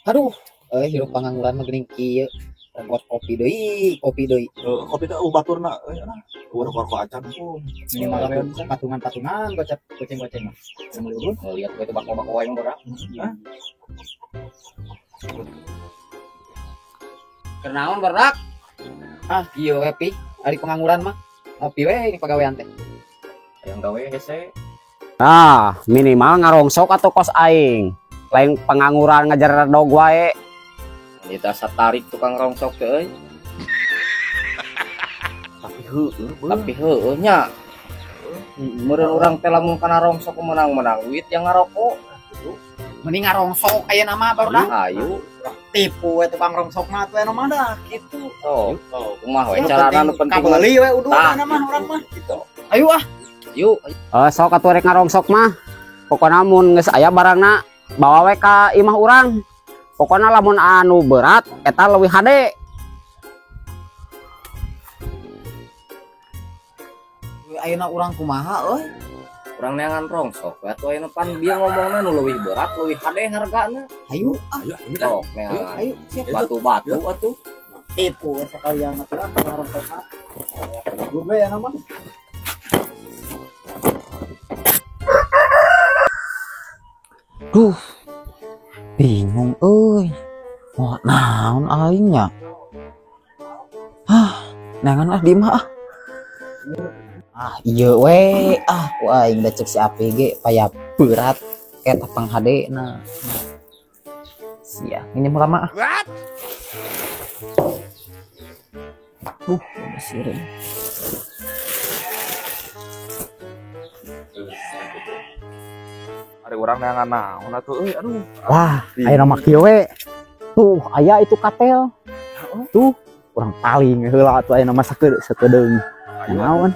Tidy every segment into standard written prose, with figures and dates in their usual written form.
Aduh, hirup pangangguran mah geuning kieu. Buat kopi deui, kopi deui. Kopi teh baturna nah. Urang-urang acan pun. Ini malah patungan-patungan goceng-goceng mah. Lihat gua itu bako-bako yang berak. Hah? Kenaon berak? Ah, ieu we pi, ari pengangguran mah. Ngopi we ini pagawean teh. Yang gawe hese. Nah, minimal ngarongsok atau kos aing. Lain pengangguran ngajar dog wae. Kita satarik tukang rongsok teh. Tapi heueuh nya. Meureun urang teh lamun kana rongsok menang-menang duit yang ngarokok. Mending ngarongsok aya nama barudak. Ayo tipu we tukang rongsokna teh nama dah kitu. Oh, kumaha we carana nu penting meuli we uduna mah urang mah kitu. Ayo ah. Yuk. Sok atuh rek ngarongsok mah. Pokona mun geus aya barangna bawa we ka imah urang. Pokona lamun anu berat eta leuwih hade. Ayeuna urang kumaha euy? Urang neangan rongsok atuh ayeuna pan dia ngomongna nu leuwih berat, leuwih hade hargana. Ayo ah. Sok neangan. Ayo siap batu-batu atuh. Tipu sakalian mah rongsokna. Gube ya nama. Duh, bingung euy. Mau naon aing nya? Nangan ah di mah. Ieu we ku aing da cek si APG paya berat eta panghadena. Sia, ini mah lama. Masih Ari urang neangan naon atuh euy aduh. Wah, aya nama kieu we. Tuh, aya itu katel. Tuh, urang paling heula atuh aya nama sakedeung. Naon?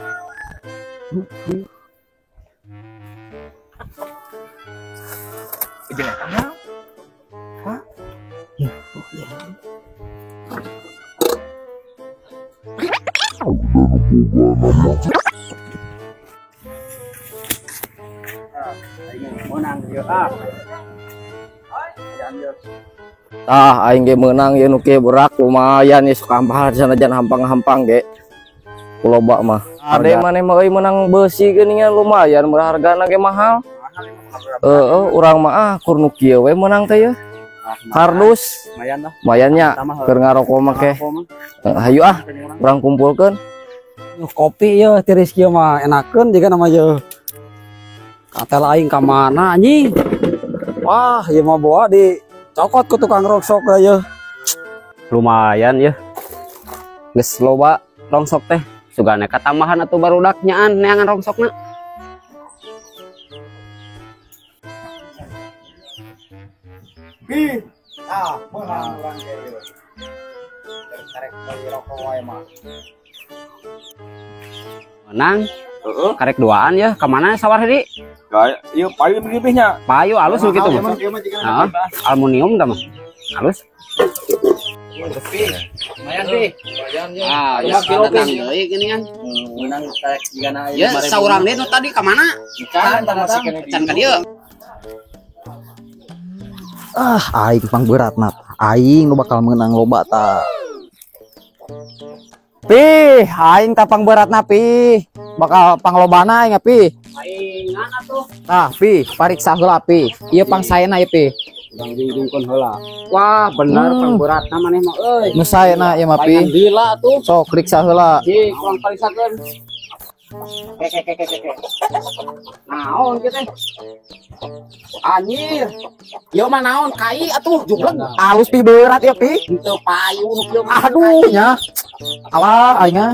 Jeung eta nya. Hah? Ya. Aing ge meunang ieu nu kieu berak lumayan ieu kampar sanajan hampang-hampang ge. Kuloba mah. Ade maneh mah euy meunang beusi geuningan lumayan hargana ge mahal. Urang mah kur nu kieu we meunang teh yeuh. Kardus lumayan nya keur ngarokok mah ke. Hayu ah urang kumpulkeun. Kopi ya tiris kieu mah enakeun jiga nama ye. Katel aing ka mana anjing? Wah, ieu mah bawa di cokot ku tukang rongsok da ye. Lumayan ya. Geus loba rongsok teh. Sugana katambahan atuh barudak nyaan neangan rongsokna. Menang urang ge ieu. Karek beli rokok wae mah. Menang. Karek duaan ya. Ka mana sawar hedi? Ieu payu geuning Payu alus gitu mah. Heeh. Aluminium dah mah. Alus. Lumayan pi. Lumayan ya. Ya kilo deui gini kan. Menang karek jigana aya. Ya saurang deui tadi ka mana? Can ka dieu. Aing pang beratna. Aing nu bakal meunang loba ta. Pi, aing tapang beratna pi. Bakal panglobana aing pi. Aing ngana tuh. Tah, pi, pariksa heula pi. Ieu pang saena ieu pi. Urang dingkon heula. Wah, bener pang beratna maneh mah euy. Nu saena ieu mah pi. Gila tuh. Sok riksa heula. Ji, urang pariksakeun. Naon kieu teh? Anjir. Ieu mah naon kai atuh jublek. Alus pi berat ya pi. Henteu payu nu kieu. Aduh nya. Alah aing mah.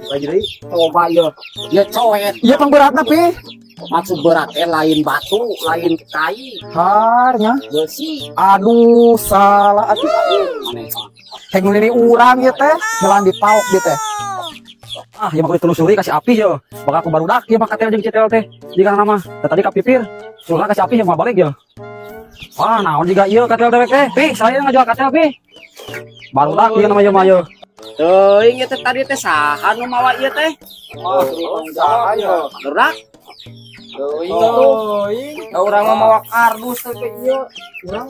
Bagi deui. Coba ieu. Ieu coet. Ieu pang beratna pi. Maksud berat lain batu, lain kai. Harnya. Besi. Aduh salah atuh. Maneh. Heng ini urang ieu teh, jalan di pauk dieu teh. Ya mah telusuri kasih api yo. Bakal ku barudak ieu mah katel jeung cetel teh. Jika nama tadi ka pipir. Sulna kasih api yang mah balik yo. Wah, naon jiga ieu katel dewek teh? Pi, saya ngajual katel pi. Barudak ieu nama ieu mah yo. Teuing ieu teh tadi teh saha nu mawa ieu teh? saha ieu? Barudak. Orang mah mawa kardus teh ieu. Urang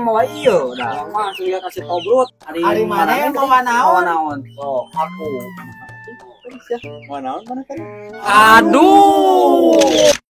mau iyo. Dah. Mah sudah kasih tobrut. Ari mana yang mau naon? Oh, aku. Mau naon mana kan? Aduh.